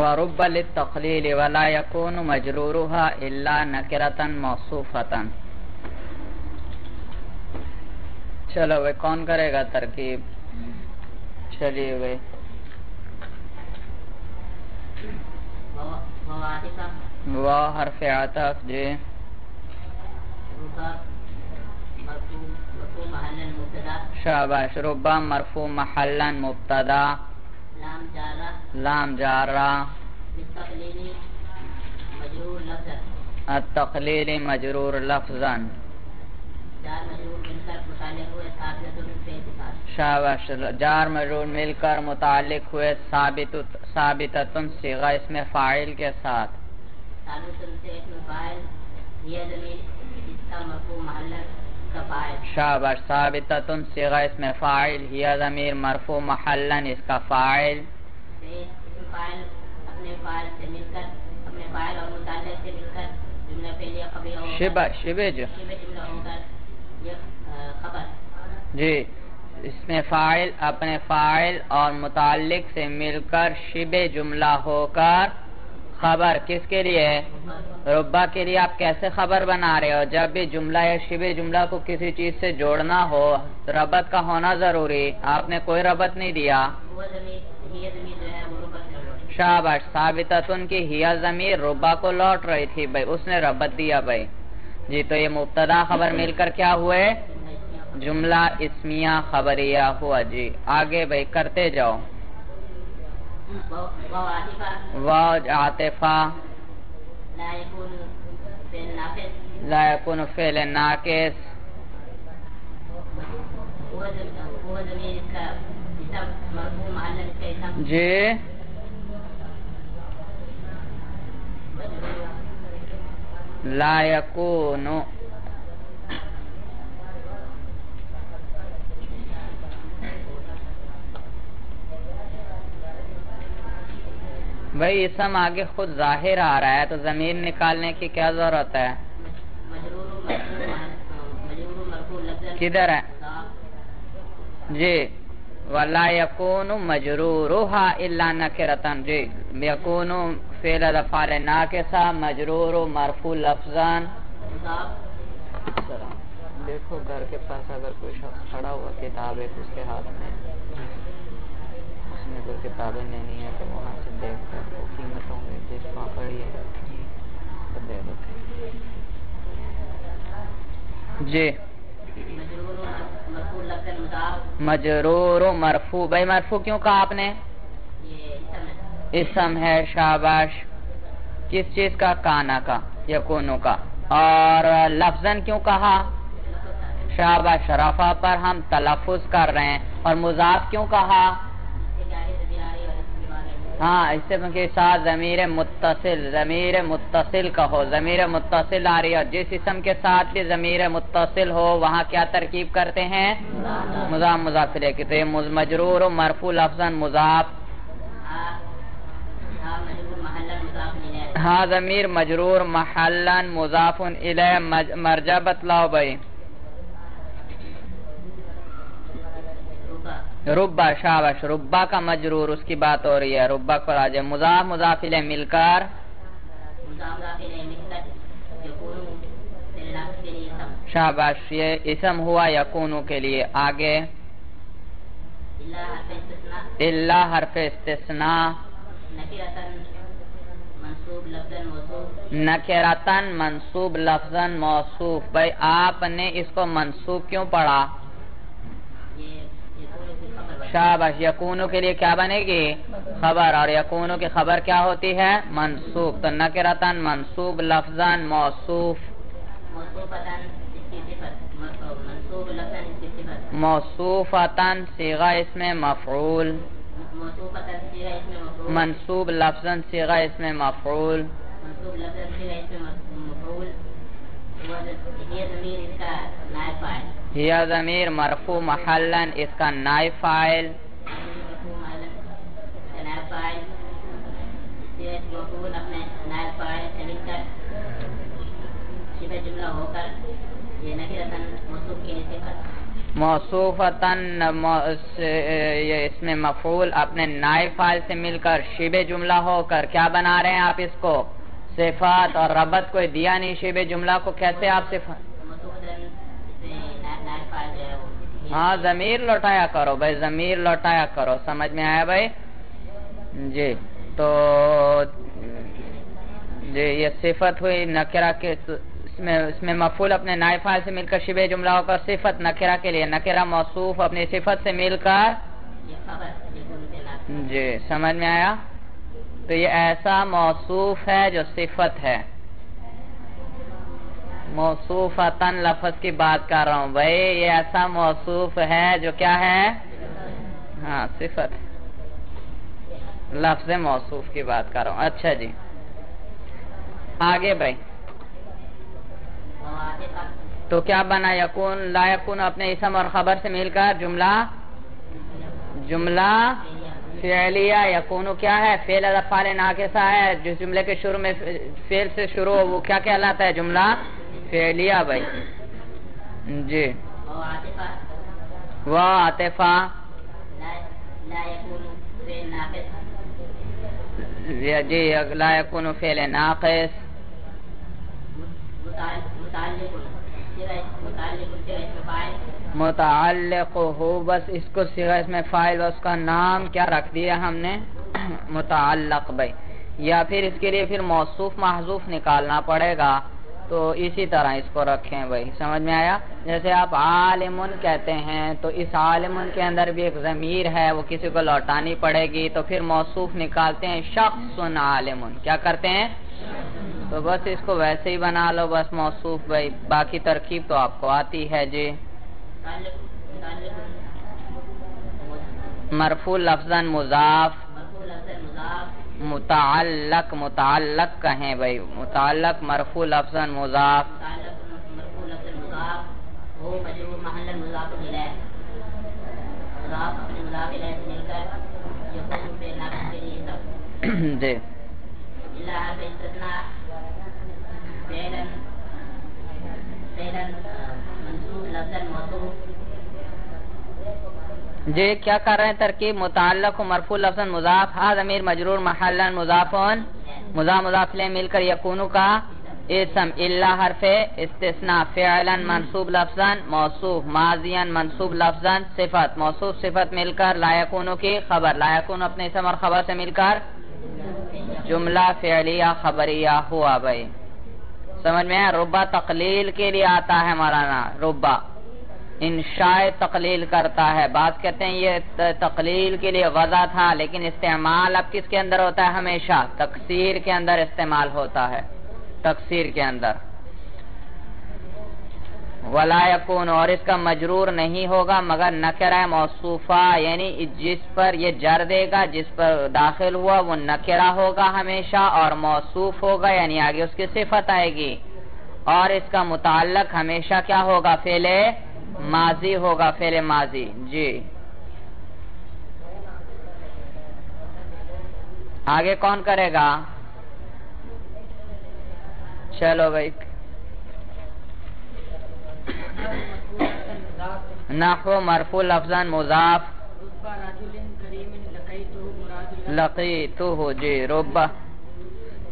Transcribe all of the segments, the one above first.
ورب للتقلیل ولا يكون مجرورها الا نکرة موصوفة. چلو وہ کون کرے گا ترکیب؟ چلیے بھائی. واو حرف عطف. جی. شاباش. ربا مرفوع محلا مبتدا. لام جارہ. التقلیل مجرور لفظا. شاباش. جار مجرور مل کر متعلق ہوئے ثابتۃ صیغہ اسم فاعل کے ساتھ. شاباش. ثابتۃ صیغہ اسم فاعل ہی ضمیر مرفوع محلا اس کا فاعل. شبہ جو جی اس میں فاعل اپنے فاعل اور متعلق سے مل کر شبہ جملہ ہو کر خبر کس کے لیے؟ ربا کے لیے. آپ کیسے خبر بنا رہے ہو؟ جب بھی جملہ یا شبہ جملہ کو کسی چیز سے جوڑنا ہو ربط کا ہونا ضروری. آپ نے کوئی ربط نہیں دیا. شاباش. ثابتۃن کی ہیا ضمیر ربا کو لوٹ رہی تھی بھائی، اس نے ربط دیا بھائی. جی تو یہ مبتدا خبر مل کر کیا ہوئے؟ جملہ اسمیہ خبریہ ہوا. جی آگے بھائی کرتے جاؤ. واو عاطفہ. لا یکون فعل ناقص. جی لا یکون. بھائی اسم آگے خود ظاہر آ رہا ہے تو ضمیر نکالنے کی کیا ضرورت ہے؟ کدھر ہے؟ جی ولا یکون مجرورها الا نکرة. جی یکون فعل افعال ناقصہ مجرور مرفوع لفظا. دیکھو گھر کے پاس اگر کوئی شخص کھڑا ہوا کتاب ہے اس کے ہاتھ میں اس نے کوئی کتابیں لینی ہے تو وہاں سے دیکھ کر وہ قیمتوں میں جس کو پڑھی ہے تو دے دو. جی مجرور مرفوع. بھائی مرفوع کیوں کہا آپ نے؟ اسم ہے. شاباش. کس چیز کا؟ کانا کا یکونو کا. اور لفظاً کیوں کہا؟ شاباش. رفع پر ہم تلفظ کر رہے ہیں. اور مضاف کیوں کہا؟ ہاں اس سے کے ساتھ ضمیر متصل کہو. ضمیر متصل آ رہی ہے. جس اسم کے ساتھ بھی ضمیر متصل ہو وہاں کیا ترکیب کرتے ہیں؟ مضاف مضاف الیہ کی. تو یہ مجرور و مرفوع لفظاً مضاف. ہاں ضمیر مجرور محلا مضاف الیہ. مرجع بتلاؤ بھائی. ربا. شاباش. ربا کا مجرور اس کی بات ہو رہی ہے. ربا کو راجع مضاف مضاف الیہ مل کر شاباش یہ اسم ہوا یکونو کے لیے. آگے الا حرف استثناء. نکرتن منصوب لفظا موصوف. بھائی آپ نے اس کو منصوب کیوں پڑھا؟ شاباش. یکونو کے لیے کیا بنے گی؟ خبر. اور یکونو کی خبر کیا ہوتی ہے؟ منصوب. تو نکرتن منصوب لفظا موصوف. موصوفتن صیغہ اسم مفعول. منصوب لفظا صیغہ اسم مفعول. ہی ضمیر مرفوع محلا اس کا نائب فاعل. موصوفتن اس میں مفعول اپنے نائب فاعل سے مل کر شبہ جملہ ہو کر کیا بنا رہے ہیں آپ اس کو صفات، اور ربط کوئی دیا نہیں شبہ جملہ کو، کیسے آپ صفات؟ ہاں ضمیر لوٹایا کرو بھائی، ضمیر لوٹایا کرو، سمجھ میں آیا بھائی؟ جی تو جی یہ صفت ہوئی نکرہ کے، اس میں مفعول اپنے نائب فاعل سے مل کر شبہ جملہ ہو کر صفت نکرہ کے لیے، نکرہ موصوف اپنی صفت سے مل کر، جی سمجھ میں آیا؟ تو یہ ایسا موصوف ہے جو صفت ہے، موصوفتن لفظ کی بات کر رہا ہوں بھائی، یہ ایسا موصوف ہے جو کیا ہے؟ ہاں صفت، لفظ موصوف کی بات کر رہا ہوں۔ اچھا جی آگے بھائی، تو کیا بنا؟ یکون لا یکون اپنے اسم اور خبر سے مل کر جملہ فعلیہ، یکون کیا ہے؟ فعل افعال ناقصہ ہے، جس جملے کے شروع میں فعل سے شروع وہ کیا کہلاتا ہے؟ جملہ فعلیہ بھائی۔ جی وہ عاطفہ جی لا یکون فعل ناقص، متعلق ہو، بس اس کو صیغہ اسم فاعل، اس کا نام کیا رکھ دیا ہم نے؟ متعلق بھائی، یا پھر اس کے لیے پھر موصوف محذوف نکالنا پڑے گا، تو اسی طرح اس کو رکھیں بھائی، سمجھ میں آیا؟ جیسے آپ عالمن کہتے ہیں تو اس عالمن کے اندر بھی ایک ضمیر ہے، وہ کسی کو لوٹانی پڑے گی، تو پھر موصوف نکالتے ہیں شخص عالمن، کیا کرتے ہیں؟ تو بس اس کو ویسے ہی بنا لو بس موصوف بھائی، باقی ترکیب تو آپ کو آتی ہے۔ جی مرفوع لفظاً مضاف، متعلق کہیں بھائی، متعلق مرفوع لفظاً مضاف، جی جی کیا کر رہے ہیں ترکیب؟ متعلق و مرفوع لفظاً مضاف، ہا ضمیر مجرور محلا مضافون، مضاف الیہ مل کر یکونو کا اسم، الا حرف استثناء، فعلا منصوب لفظاً موصوف، ماضیا منصوب لفظاً صفت، موصوف صفت مل کر لا یکونو کی خبر، لا یکونو اپنے اسم اور خبر سے مل کر جملہ فعلیہ خبریہ ہوا بھائی، سمجھ میں ہے؟ ربا تقلیل کے لیے آتا ہے مولانا، ربا انشاء تقلیل کرتا ہے، بعض کہتے ہیں یہ تقلیل کے لیے وضع تھا، لیکن استعمال اب کس کے اندر ہوتا ہے؟ ہمیشہ تکسیر کے اندر استعمال ہوتا ہے، تکسیر کے اندر۔ ولا یکون، اور اس کا مجرور نہیں ہوگا مگر نکرہ موصوفہ، یعنی جس پر یہ جر دے گا، جس پر داخل ہوا وہ نکرہ ہوگا ہمیشہ، اور موصوف ہوگا یعنی آگے اس کی صفت آئے گی، اور اس کا متعلق ہمیشہ کیا ہوگا؟ فعل ماضی ہوگا، فعل ماضی۔ جی آگے کون کرے گا؟ چلو بھائی، نحو مرفوع لفظاً مضاف، لقیتہ، جی ربا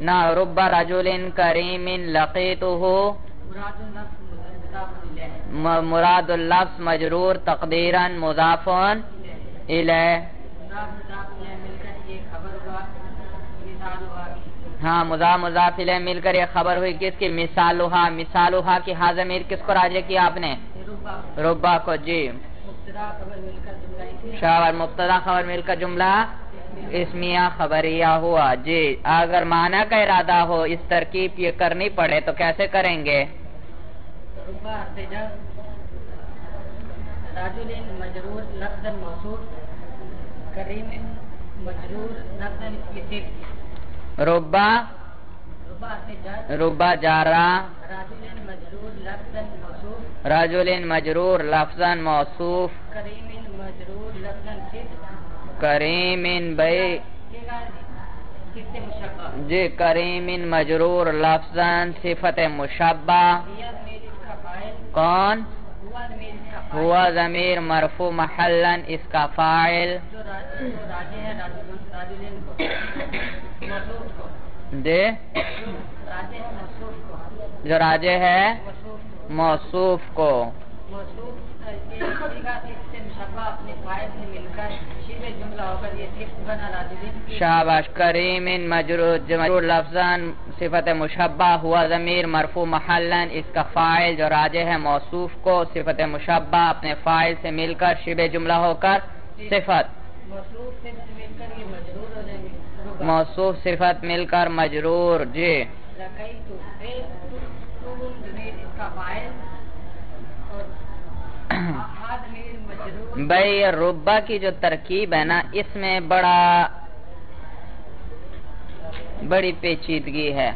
نہ رب رجل کریم لقیتہ، مراد اللفظ مجرور تقدیراً مضاف الیہ، ہاں مضاف الیہ مل کر یہ خبر ہوئی کس کی؟ مثالہا، مثالہا کی ہا ضمیر کس کو راجع کیا آپ نے؟ ربا کو۔ جی شاور مبتدا خبر مل کر جملہ اسمیہ خبریہ ہوا۔ جی اگر معنی کا ارادہ ہو اس ترکیب یہ کرنی پڑے تو کیسے کریں گے؟ رجل مجرور لفظاً موصوف، کریم مجرور لفظاً اسم، ربا جارا، رجل مجرور لفظاً موصوف، رجل مجرور لفظاً موصوف، کریم مجرور لفظاً صفت، کریم بھائی جی کریم مجرور لفظاً صفت مشبہ، کون؟ ہوا ضمیر مرفوع محلن، اس کا فاعل جو راجع ہے راجلین کو، موصوف کو، دے راجع ہے موصوف کو، جو راجع ہے موصوف کو، موصوف کو، موصوف یہ صیغہ اس سے مشبہ اپنے فاعل سے مل کر شبہ جملہ ہو کر یہ صرف بنا راجلین کی شاباش، کریم مجرور لفظاً صفت مشبہ، ہوا ضمیر مرفوع محلن، اس کا فاعل جو راجع ہے موصوف کو، صفت مشبہ اپنے فاعل سے مل کر شبہ جملہ ہو کر صفت، موصوف سے مل کر یہ مجرور ہو جائیں گے، موصوف صفت مل کر مجرور، جی لقیت ضمیر اس کا فاعل اور ضمیر مجرور بھئی یہ ربا کی جو ترکیب ہے نا، اس میں بڑی پیچیدگی ہے.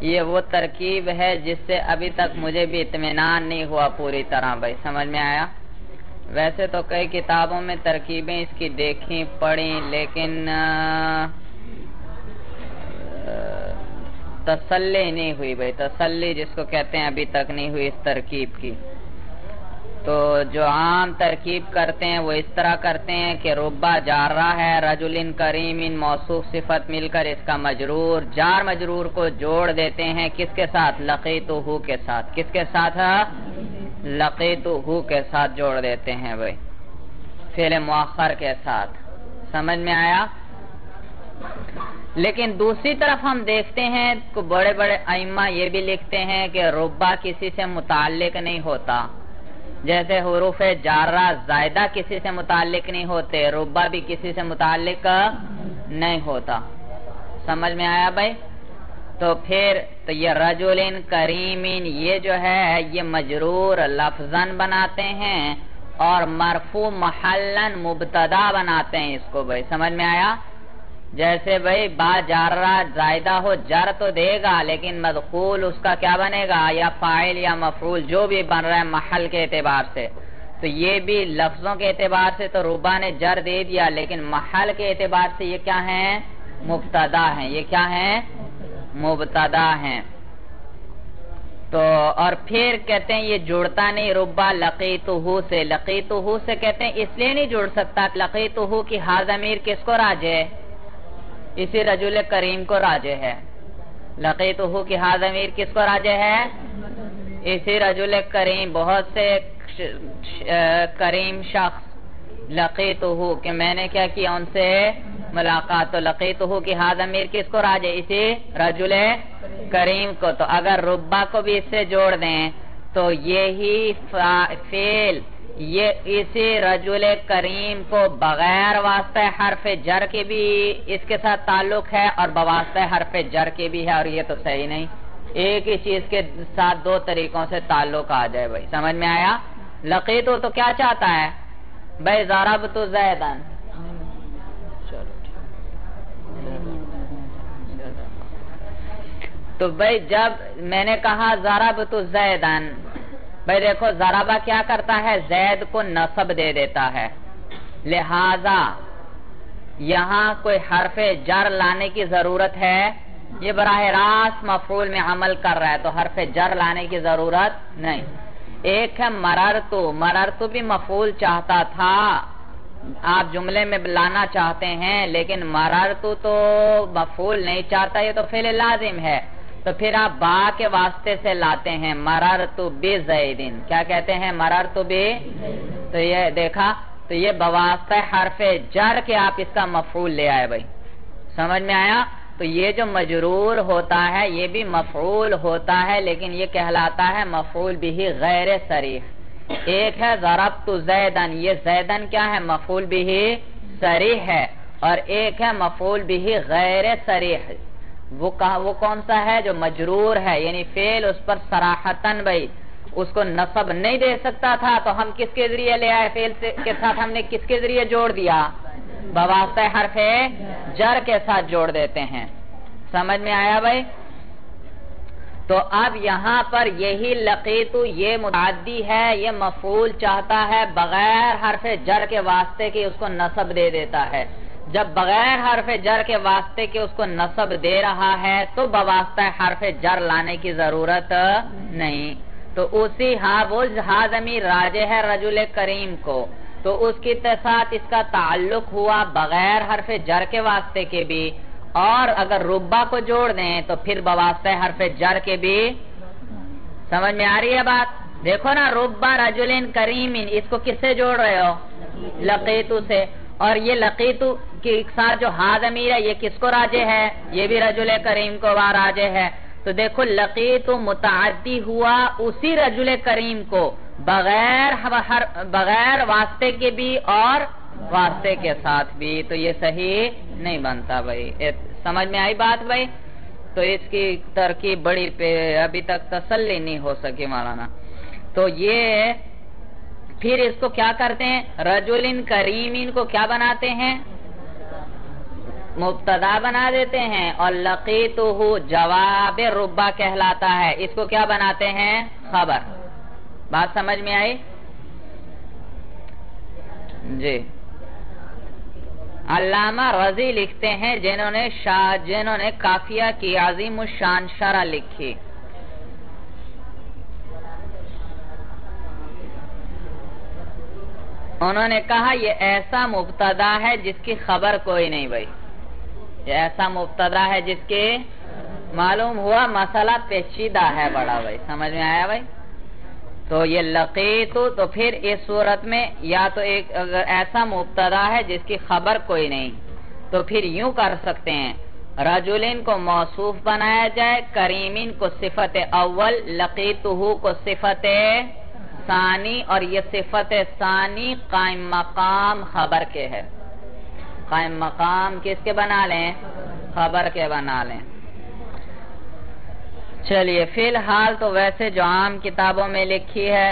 یہ وہ ترکیب ہے جس سے ابھی تک مجھے بھی اطمینان نہیں ہوا پوری طرح. بھائی سمجھ میں آیا؟ ویسے تو کئی کتابوں میں ترکیبیں اس کی دیکھیں پڑھیں، لیکن تسلی نہیں ہوئی. بھائی تسلی جس کو کہتے ہیں ابھی تک نہیں ہوئی اس ترکیب کی. تو جو عام ترکیب کرتے ہیں وہ اس طرح کرتے ہیں کہ ربا جارہ ہے، رجل کریم موصوف صفت مل کر اس کا مجرور، جار مجرور کو جوڑ دیتے ہیں کس کے ساتھ؟ لقیتہ کے ساتھ. کس کے ساتھ؟ لقیتہ کے ساتھ جوڑ دیتے ہیں بھائی، فعل مؤخر کے ساتھ. سمجھ میں آیا؟ لیکن دوسری طرف ہم دیکھتے ہیں کہ بڑے بڑے ائمہ یہ بھی لکھتے ہیں کہ ربا کسی سے متعلق نہیں ہوتا. جیسے حروف جارہ زائدہ کسی سے متعلق نہیں ہوتے، ربا بھی کسی سے متعلق نہیں ہوتا. سمجھ میں آیا بھائی؟ تو پھر تو یہ رجل کریم یہ جو ہے یہ مجرور لفظاً بناتے ہیں اور مرفوع محلن مبتدا بناتے ہیں اس کو. بھائی سمجھ میں آیا؟ جیسے بھائی با جارہ زائدہ ہو جر تو دے گا، لیکن مدخول اس کا کیا بنے گا؟ یا فاعل یا مفعول جو بھی بن رہا ہے محل کے اعتبار سے. تو یہ بھی لفظوں کے اعتبار سے تو ربا نے جر دے دیا، لیکن محل کے اعتبار سے یہ کیا ہیں؟ مبتدا ہیں. یہ کیا ہیں؟ مبتدا ہیں. تو اور پھر کہتے ہیں یہ جڑتا نہیں ربا لقیتہ سے. لقیتہ سے کہتے ہیں اس لیے نہیں جڑ سکتا، لقیتہ کی ہا ضمیر کس کو راجع ہے؟ اسی رجل کریم کو راجع ہے. لقیتہ کی ہا ضمیر کس کو راجع ہے؟ اسی رجل کریم. بہت سے کریم شخص لقیتہ کہ میں نے کیا کیا ان سے ملاقات. تو لقیتہ کی ہا ضمیر کس کو راجع؟ اسی رجل کریم کو. تو اگر ربا کو بھی اس سے جوڑ دیں تو یہی فعل یہ اسی رجل کریم کو بغیر واسطہ حرف جر کے بھی اس کے ساتھ تعلق ہے اور بواسطہ حرف جر کے بھی ہے، اور یہ تو صحیح نہیں. ایک ہی چیز کے ساتھ دو طریقوں سے تعلق آ جائے. بھائی سمجھ میں آیا؟ لقیتو تو کیا چاہتا ہے بھائی؟ ضربت زیدن. تو بھائی جب میں نے کہا ضربت زیدن، بھائی دیکھو ضربہ کیا کرتا ہے؟ زید کو نصب دے دیتا ہے. لہذا یہاں کوئی حرف جر لانے کی ضرورت ہے؟ یہ براہ راست مفعول میں عمل کر رہا ہے تو حرف جر لانے کی ضرورت نہیں. ایک ہے مررتو. مررتو بھی مفعول چاہتا تھا، آپ جملے میں لانا چاہتے ہیں، لیکن مررتو تو مفعول نہیں چاہتا، یہ تو فعل لازم ہے. تو پھر آپ با کے واسطے سے لاتے ہیں مررتو بزیدن. کیا کہتے ہیں؟ مررتو بی. تو یہ دیکھا، تو یہ بواسطہ حرف جر کے آپ اس کا مفعول لے آئے. بھائی سمجھ میں آیا؟ تو یہ جو مجرور ہوتا ہے یہ بھی مفعول ہوتا ہے، لیکن یہ کہلاتا ہے مفعول بھی غیر صریح. ایک ہے ضربت زیدن، یہ زیدن کیا ہے؟ مفعول بھی صریح ہے. اور ایک ہے مفعول بھی غیر صریح. وہ کون سا ہے؟ جو مجرور ہے، یعنی فعل اس پر صراحتاً بھائی اس کو نصب نہیں دے سکتا تھا، تو ہم کس کے ذریعے لے آئے؟ فعل کے ساتھ ہم نے کس کے ذریعے جوڑ دیا؟ بواسطہ حرف جر کے ساتھ جوڑ دیتے ہیں. سمجھ میں آیا بھائی؟ تو اب یہاں پر یہی لقیتو یہ متعدی ہے، یہ مفعول چاہتا ہے بغیر حرف جر کے واسطے کے اس کو نصب دے دیتا ہے. جب بغیر حرف جر کے واسطے کے اس کو نصب دے رہا ہے تو بواسطہ حرف جر لانے کی ضرورت نہیں. تو تو اسی ہا ضمیر راجع ہے رجل کریم کو، تو اس کے ساتھ اس کا تعلق ہوا بغیر حرف جر کے واسطے کے بھی، اور اگر ربا کو جوڑ دیں تو پھر بواسطہ حرف جر کے بھی۔ سمجھ میں آ رہی ہے بات؟ دیکھو نا، ربا رجل کریم، اس کو کس سے جوڑ رہے ہو؟ لقیتو سے، اور یہ لقیتو کے ساتھ جو ہا ضمیر ہے یہ کس کو راجع ہے؟ یہ بھی رجل کریم کو راجع ہے۔ تو دیکھو لقیتو متعدی ہوا اسی رجل کریم کو بغیر واسطے کے بھی اور واسطے کے ساتھ بھی، تو یہ صحیح نہیں بنتا بھائی۔ سمجھ میں آئی بات بھائی؟ تو اس کی ترکیب بڑی پہ ابھی تک تسلی نہیں ہو سکی مولانا۔ تو یہ پھر اس کو کیا کرتے ہیں؟ رجل کریمین کو کیا بناتے ہیں؟ مبتدا بنا دیتے ہیں، اور لقیتہ جواب ربا کہلاتا ہے، اس کو کیا بناتے ہیں؟ خبر۔ بات سمجھ میں آئی؟ جی علامہ رضی لکھتے ہیں جنہوں نے قافیہ کی عظیم الشان شرح لکھی، انہوں نے کہا یہ ایسا مبتدا ہے جس کی خبر کوئی نہیں بھائی، یہ ایسا مبتدا ہے جس کے معلوم ہوا مسئلہ پیچیدہ ہے بڑا بھائی۔ سمجھ میں آیا بھائی؟ تو یہ لقیتو، تو پھر اس صورت میں یا تو ایک اگر ایسا مبتدا ہے جس کی خبر کوئی نہیں، تو پھر یوں کر سکتے ہیں، رجلین کو موصوف بنایا جائے، کریمین کو صفت اول، لقیتہ کو صفت ثانی، اور یہ صفت ثانی قائم مقام خبر کے ہے۔ قائم مقام کس کے بنا لیں؟ خبر کے بنا لیں۔ چلیے فی الحال تو ویسے جو عام کتابوں میں لکھی ہے،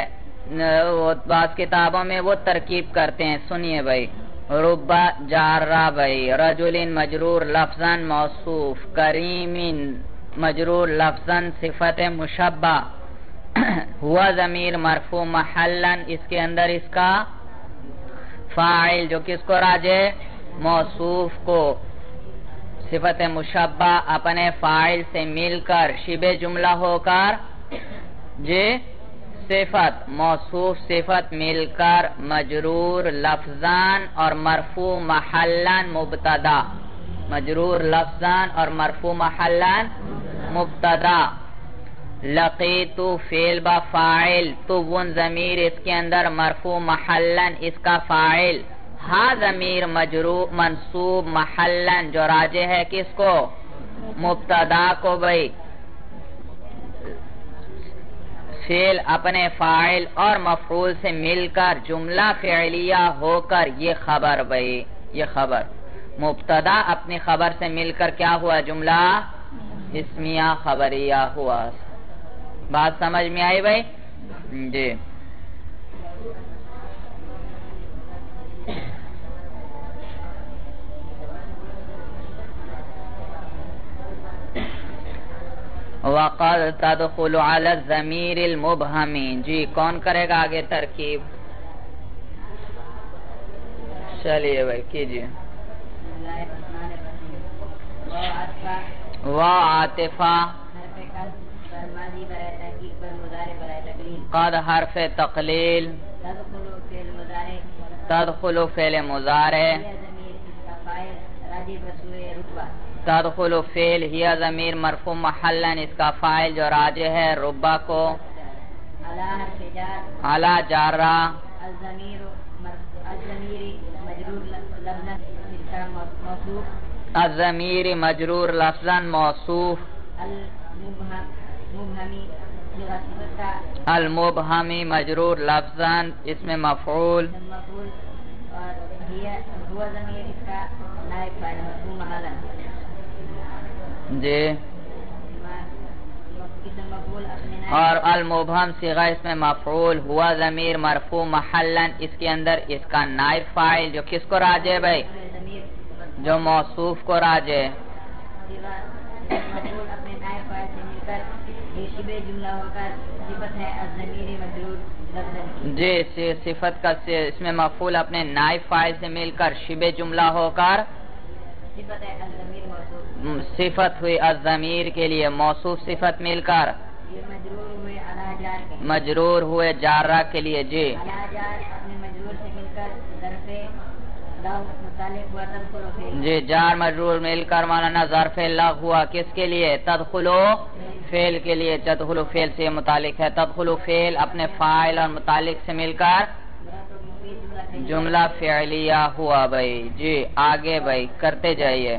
بعض کتابوں میں وہ ترکیب کرتے ہیں، سنیے بھائی، ربا جارہ بھائی، رجلین مجرور لفظاً موصوف، کریمین مجرور لفظاً صفت مشبہ، ہوا ضمیر مرفوع محلاً، اس کے اندر اس کا فاعل جو کس کو راجع؟ موصوف کو، صفت مشبہ اپنے فاعل سے مل کر شبہ جملہ ہو کر، جی صفت موصوف صفت مل کر مجرور لفظاً اور مرفوع محلاً مبتدا، مجرور لفظاً اور مرفوع محلاً مبتدا، لقیتو فعل با فاعل، تو ون ضمیر اس کے اندر مرفوع محلاً اس کا فاعل، ہا ضمیر مجرور منصوب محلاً جو راجع ہے کس کو؟ مبتدا کو بھائی، فعل اپنے فاعل اور مفعول سے مل کر جملہ فعلیہ ہو کر یہ خبر بھائی، یہ خبر مبتدا اپنی خبر سے مل کر کیا ہوا؟ جملہ اسمیہ خبریہ ہوا۔ بات سمجھ میں آئی بھائی؟ جی وَقَدْ تَدْخُلُ عَلَى الضَّمِيرِ الْمُبْهَمِ، جی کون کرے گا آگے ترکیب؟ چلیے بھائی کیجیے۔ وَعَاطِفَةٌ قد حرف تقلیل، تدخل فعل مضارع، تدخل فعل ہی ضمیر مرفوع محلاً اس کا فاعل جو راجع ہے ربا کو، علی جارہ، الضمیر مجرور لفظاً موصوف، المبہمی مجرور لفظاً اس میں مفعول، جی اور المبہم صیغہ اس میں مفعول، ہوا ضمیر مرفوع محلاً اس کے اندر اس کا نائب فاعل جو کس کو راجع ہے بھائی؟ جو موصوف کو راجع ہے، جی صفت کا اس میں مفعول اپنے نائب فاعل سے مل کر شبہ جملہ ہو کر صفت ہوئی الضمیر کے لیے، موصوف صفت مل کر جار کے مجرور ہوئے جارہ کے لیے جی علا جار اپنے مجرور سے مل کر ظرف لغو متعلق ہوا تدخلو فعل جی جار مجرور مل کر مولانا ظرف لغو ہوا کس کے لیے تدخلو فعل کے لیے تدخلو فعل سے متعلق ہے تدخلو فعل اپنے فاعل اور متعلق سے مل کر جملہ فعلیہ ہوا بھائی جی آگے بھائی کرتے جائیے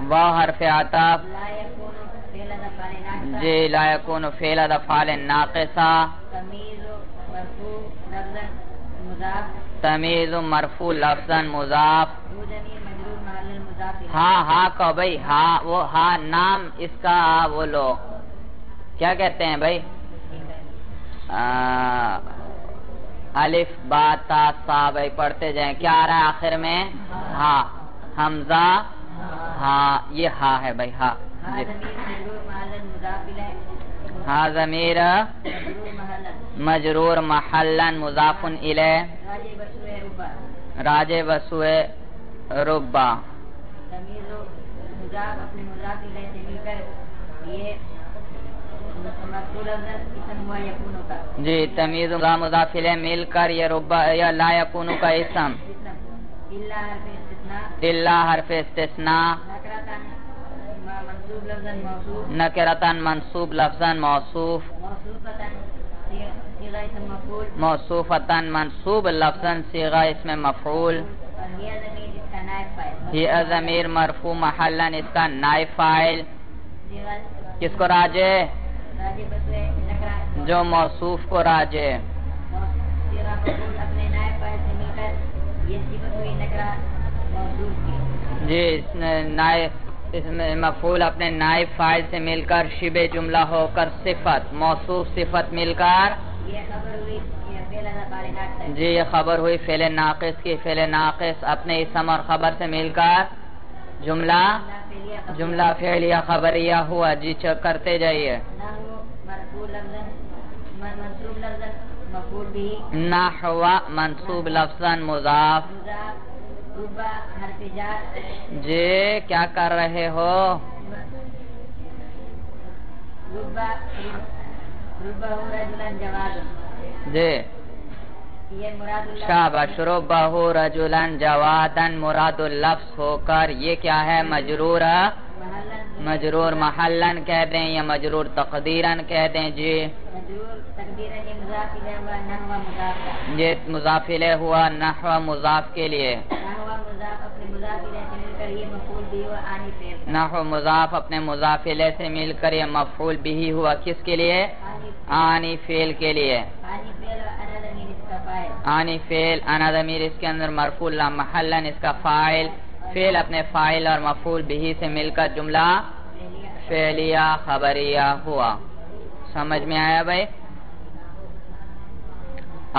واو حرف عطف لا يكون فعل افعال ناقصہ جی لا يكون فعل افعال ناقصہ تمیز مرفوع لفظا مضاف تمیز مرفوع لفظا مضاف وہ ضمیر مجرور محل المضاف الیہ ہاں کو بھائی ہاں وہ ہاں نام اس کا وہ لو کیا کہتے ہیں بھائی الف با تا سا بھائی پڑھتے جائیں کیا آ رہا ہے آخر میں ہاں حمزہ ہاں یہ ہاں ہے بھائی ہاں ہاں ضمیر مجرور محل المضاف الیہ ہاں ضمیر مجرور محل مجرور محلا مضاف الیہ راجع بسوء ربا راجع وسوء ربا تمیز مضاف اپنے مضاف الیہ سے مل کر یہ مفعول لفظا اسم ہوا یکون کا جی تمیز مضاف الیہ مل کر یہ ربا یا لا یکون کا اسم الا حرف استثناء الا حرف استثناء نکرتن منصوب لفظا موصوف نکرتن منصوب لفظا موصوف موصوفتن صيغہ اسم مفعول موصوفتن منصوب لفظا صیغہ اسم مفعول یہ ضمیر اس کا نائب فاعل یہ ضمیر مرفوع محلا اس کا نائب فاعل صيغہ کس کو راجع راجع بسوء نکرہ جو موصوف کو راجع صيغہ مفعول اپنے نائب فاعل سے مل کر یہ صفت ہوئی نکرہ موصوف کی جی اس میں مفعول اپنے نائب فاعل سے مل کر شبہ جملہ ہو کر صفت موصوف صفت مل کر یہ خبر ہوئی یہ فعل افعال ناقصہ جی یہ خبر ہوئی فعل ناقص کی فعل ناقص اپنے اسم اور خبر سے مل کر جملہ فعلیہ خبریہ ہوا جی کرتے جائیے نحو مرفوع لفظا منصوب لفظا مفعول به نحو منصوب لفظا مضاف مضاف ربا حرف جار جی کیا کر رہے ہو ربا ربا ہو رجلا جواد جی یہ مراد اللہ شاباش ربہ رجلا جوادا مراد اللفظ ہو کر یہ کیا ہے مجرور مجرور محلن کہہ دیں یا مجرور تقدیرن کہہ دیں جی مجرور تقدیرا یہ مضاف الیہ ہوا نحو مضاف یہ مضاف الیہ ہوا نحو مضاف کے لیے نحو مضاف اپنے مضاف الیہ سے مل کر یہ مفعول بھی ہوا آنی فعل نحو مضاف اپنے مضاف الیہ سے مل کر یہ مفعول بھی ہوا کس کے لیے آنی فعل کے لیے آنی فعل و انا ضمیر اس کا فاعل آنی فعل انا ضمیر اس کے اندر مرفوع لا محلن اس کا فاعل فعل اپنے فاعل اور مفعول بھی سے مل کر جملہ فعلیہ خبریہ ہوا سمجھ میں آیا بھائی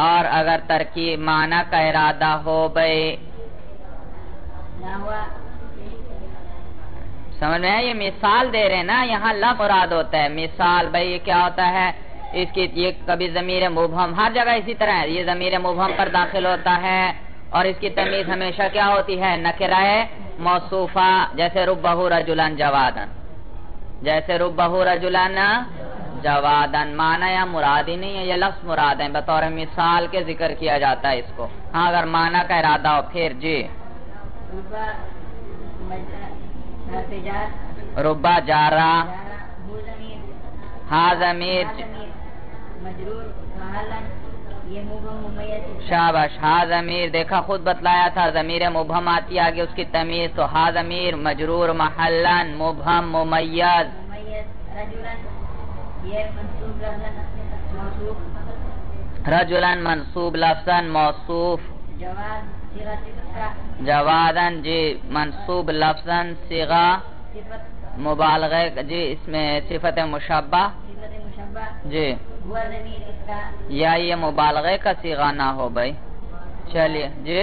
اور اگر ترکیب معنی کا ارادہ ہو بھائی نحو سمجھ میں آیا یہ مثال دے رہے ہیں نا یہاں لفظ مراد ہوتا ہے مثال بھائی یہ کیا ہوتا ہے اس کی یہ کبھی ضمیر مبہم ہر جگہ اسی طرح ہے یہ ضمیر مبہم پر داخل ہوتا ہے اور اس کی تمیز ہمیشہ کیا ہوتی ہے نکرہ موصوفہ جیسے ربہ رجلا جوادا جیسے ربہ رجلا جوادا معنی یا مراد ہی نہیں ہے یہ لفظ مراد ہے بطور مثال کے ذکر کیا جاتا ہے اس کو ہاں اگر معنی کا ارادہ ہو پھر جی ربا حرف جار ربہ جارہ ہو ضمیر ہاں ضمیر مجرور محلن یہ مبہم ممیز شاباش ہا ضمیر دیکھا خود بتلایا تھا ضمیر مبہم آتی آگے اس کی تمیز تو ہا ضمیر مجرور محلن مبہم ممیز ممیز رجلا یہ منصوب لفظا موصوف رجلا منصوب لفظا موصوف جواد صيغہ صفت کا جوادن جی منصوب لفظا صیغہ صفت مبالغہ جی اس میں صفت مشبہ صفت مشبہ جی ہوا ضمیر اس کا یا یہ مبالغہ کا صیغہ نہ ہو بھائی چلیے جی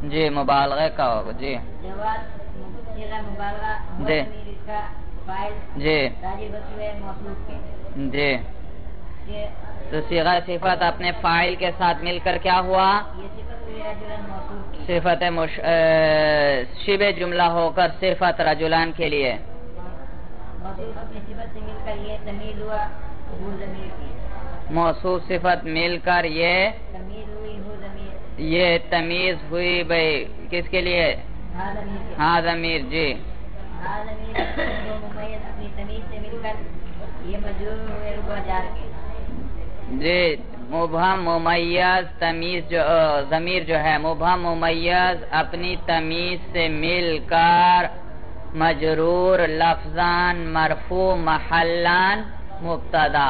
جی مبالغہ کا ہوگا جی جواد صيغہ مبالغہ ہوا جی ضمیر اس کا فاعل جی راجع بسوء موصوف کے جی یہ تو صیغہ صفت اپنے فاعل کے ساتھ مل کر کیا ہوا یہ صفت ہوئی رجلا موصوف کی صفت شبہ جملہ ہو کر صفت رجلان کے لیے موصوف اپنے صفت سے مل کر یہ تمیز ہوا وہ ضمیر کی موصوف صفت مل کر یہ تمیز ہوئی، وہ ضمیر یہ تمیز ہوئی بھائی کس کے لیے؟ ہاں ضمیر کے ہاں ضمیر جی ہاں ضمیر جو ممیز اپنی تمیز سے مل کر یہ مجرور ہوئے ربع جار کے جی مبہم ممیز تمیز جو ضمیر جو ہے مبہم ممیز اپنی تمیز سے مل کر مجرور لفظان مرفوع محلان مبتدا.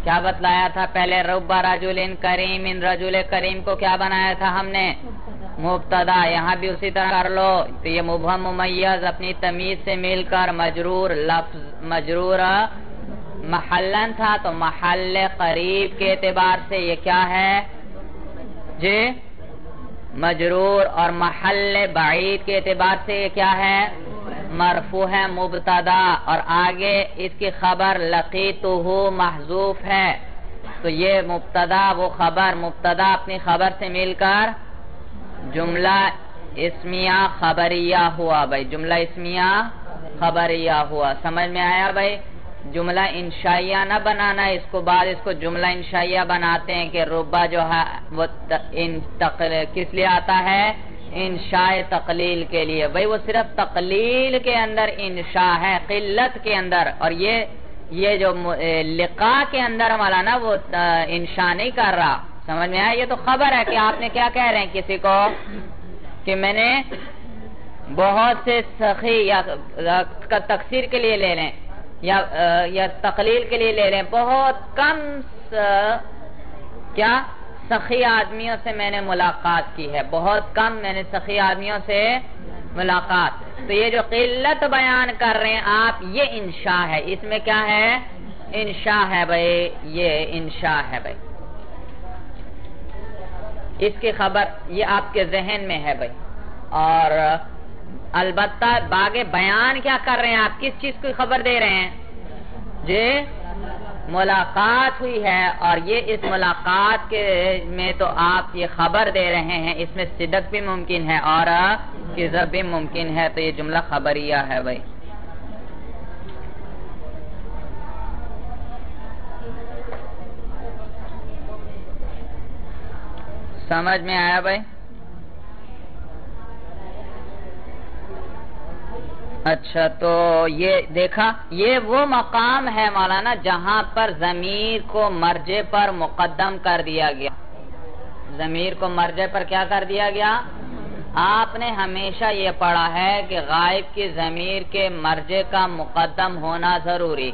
کیا بتلایا تھا پہلے؟ رب رجل کریم، ان رجل کریم کو کیا بنایا تھا ہم نے؟ مبتدا. یہاں بھی اسی طرح کر لو. تو یہ مبہم ممیز اپنی تمیز سے مل کر مجرور لفظ مجرور محلن تھا، تو محل قریب کے اعتبار سے یہ کیا ہے جی؟ مجرور. اور محل بعید کے اعتبار سے یہ کیا ہے؟ مرفوع ہے مبتدا. اور آگے اس کی خبر لقیتہ محذوف ہے، تو یہ مبتدا وہ خبر، مبتدا اپنی خبر سے مل کر جملہ اسمیہ خبریہ ہوا بھائی، جملہ اسمیہ خبریہ ہوا. سمجھ میں آیا بھائی؟ جملہ انشائیہ نہ بنانا، اس کو بعد اس کو جملہ انشائیہ بناتے ہیں کہ ربا جو ہے وہ کس لیے آتا ہے؟ انشاء تقلیل کے لیے. بھائی وہ صرف تقلیل کے اندر انشاء ہے، قلت کے اندر. اور یہ جو لقاء کے اندر والا نا وہ انشاء نہیں کر رہا. سمجھ میں آیا؟ یہ تو خبر ہے کہ آپ نے کیا کہہ رہے ہیں کسی کو کہ میں نے بہت سے سخی یا تکثیر کے لیے لے لیں یا تقلیل کے لیے لے لیں، بہت کم کیا سخی آدمیوں سے میں نے ملاقات کی ہے، بہت کم میں نے سخی آدمیوں سے ملاقات. تو یہ جو قلت بیان کر رہے ہیں آپ، یہ انشاء ہے. اس میں کیا ہے؟ انشاء ہے بھائی، یہ انشاء ہے بھائی. اس کی خبر یہ آپ کے ذہن میں ہے بھائی. اور البتہ باغے بیان کیا کر رہے ہیں آپ؟ کس چیز کی خبر دے رہے ہیں جی؟ ملاقات ہوئی ہے، اور یہ اس ملاقات کے میں تو آپ یہ خبر دے رہے ہیں، اس میں صدق بھی ممکن ہے اور کذب بھی ممکن ہے. تو یہ جملہ خبریہ ہے بھائی. سمجھ میں آیا بھائی؟ اچھا، تو یہ دیکھا، یہ وہ مقام ہے مولانا جہاں پر ضمیر کو مرجع پر مقدم کر دیا گیا. ضمیر کو مرجع پر کیا کر دیا گیا؟ آپ نے ہمیشہ یہ پڑھا ہے کہ غائب کی ضمیر کے مرجع کا مقدم ہونا ضروری.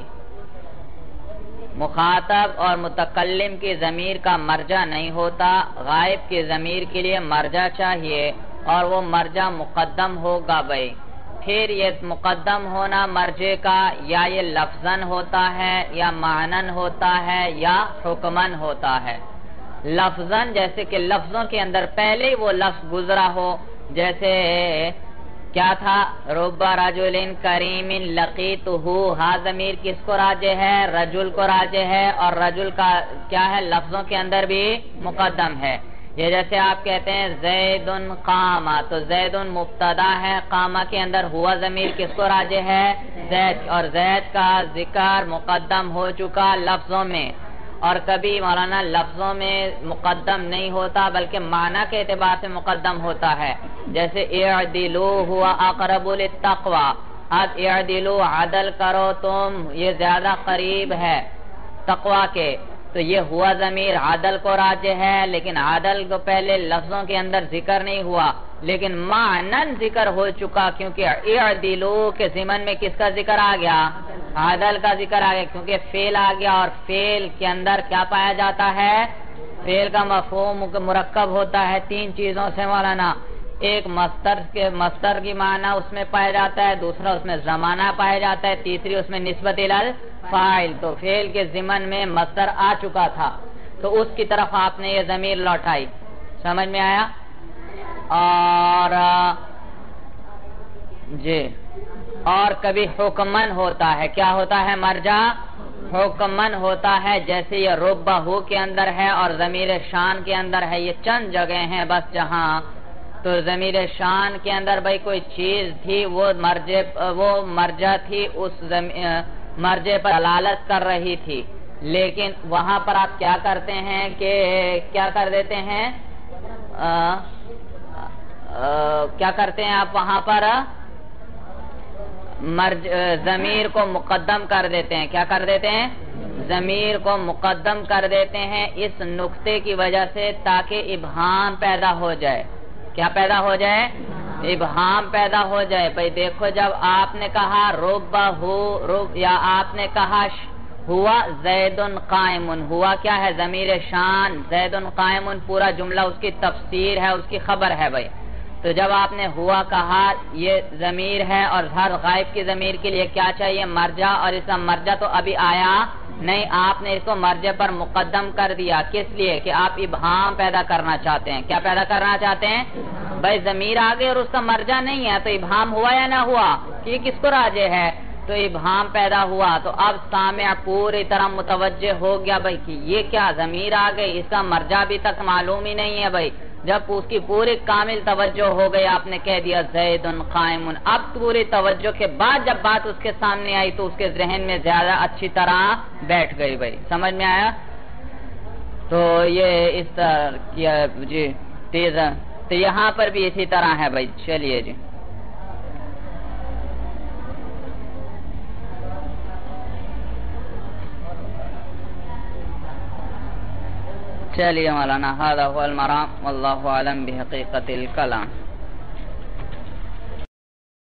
مخاطب اور متکلم کی ضمیر کا مرجع نہیں ہوتا، غائب کی ضمیر کے لیے مرجع چاہیے، اور وہ مرجع مقدم ہوگا بھائی. پھر یہ مقدم ہونا مرجع کا یا یہ لفظاً ہوتا ہے یا معنن ہوتا ہے یا حکمن ہوتا ہے. لفظاً جیسے کہ لفظوں کے اندر پہلے وہ لفظ گزرا ہو، جیسے کیا تھا؟ رب رجل کریم لقیتہ. ہاں ضمیر کس کو راجع ہے؟ رجل کو راجع ہے، اور رجل کا کیا ہے؟ لفظوں کے اندر بھی مقدم ہے. یہ جیسے آپ کہتے ہیں زید قام، تو زید مبتدا ہے، قامہ کے اندر ہوا ضمیر کس کو راجع ہے؟ زید. اور زید کا ذکر مقدم ہو چکا لفظوں میں. اور کبھی مولانا لفظوں میں مقدم نہیں ہوتا بلکہ معنی کے اعتبار سے مقدم ہوتا ہے. جیسے اعدلوا ہوا اقرب للتقوی. اب اعدلوا عدل کرو تم، یہ زیادہ قریب ہے تقوی کے. تو یہ ہوا ضمیر عدل کو راجع ہے، لیکن عدل کو پہلے لفظوں کے اندر ذکر نہیں ہوا، لیکن معنن ذکر ہو چکا، کیونکہ اعدلوا کے ضمن میں کس کا ذکر آ گیا؟ عدل کا ذکر آ گیا، کیونکہ فعل آ گیا، اور فعل کے اندر کیا پایا جاتا ہے؟ فعل کا مفہوم مرکب ہوتا ہے تین چیزوں سے مولانا. ایک مصدر کی معنی اس میں پایا جاتا ہے، دوسرا اس میں زمانہ پایا جاتا ہے، تیسری اس میں نسبت الفاعل. تو فعل کے ضمن میں مصدر آ چکا تھا، تو اس کی طرف آپ نے یہ ضمیر لوٹائی. سمجھ میں آیا؟ اور جی، اور کبھی حکمن ہوتا ہے. کیا ہوتا ہے مرجع؟ حکمن ہوتا ہے. جیسے یہ ربہ کے اندر ہے اور ضمیر شان کے اندر ہے. یہ چند جگہ ہیں بس جہاں تو ضمیر شان کے اندر بھائی کوئی چیز تھی، وہ مرجع تھی، اس مرجع پر دلالت کر رہی تھی. لیکن وہاں پر آپ کیا کرتے ہیں کہ کیا کر دیتے ہیں، کیا کرتے ہیں آپ وہاں پر ضمیر کو مقدم کر دیتے ہیں. کیا کر دیتے ہیں؟ ضمیر کو مقدم کر دیتے ہیں اس نقطے کی وجہ سے تاکہ ابہام پیدا ہو جائے. کیا پیدا ہو جائے؟ ابہام پیدا ہو جائے. بھئی دیکھو جب آپ نے کہا یا آپ نے کہا ہوا زید قائم، ہوا کیا ہے؟ ضمیر شان. زید قائم پورا جملہ اس کی تفسیر ہے، اس کی خبر ہے. بھئی تو جب آپ نے ہوا کہا یہ ضمیر ہے اور ہر غائب کی ضمیر کے لیے کیا چاہیے؟ مرجع، اور اس کا مرجع تو ابھی آیا نہیں. آپ نے اس کو مرجع پر مقدم کر دیا. کس لیے؟ کہ آپ ابہام پیدا کرنا چاہتے ہیں. کیا پیدا کرنا چاہتے ہیں؟ بھائی ضمیر آگے اور اس کا مرجع نہیں ہے تو ابہام ہوا یا نہ ہوا؟ یہ کس کو راجع ہے؟ تو ابہام پیدا ہوا. تو اب سامع پوری طرح متوجہ ہو گیا بھائی کہ یہ کیا ضمیر آ گئی، اس کا مرجع ابھی تک معلوم ہی نہیں ہے. بھائی جب اس کی پوری کامل توجہ ہو گئی، آپ نے کہہ دیا زید قائم. اب پوری توجہ کے بعد جب بات اس کے سامنے آئی تو اس کے ذہن میں زیادہ اچھی طرح بیٹھ گئی. بھائی سمجھ میں آیا؟ تو یہ اس طرح کیا جی تیز. تو یہاں پر بھی اسی طرح ہے. بھائی چلیے جی چلیے مولانا، هذا هو المرام والله اعلم بحقیقت الکلام.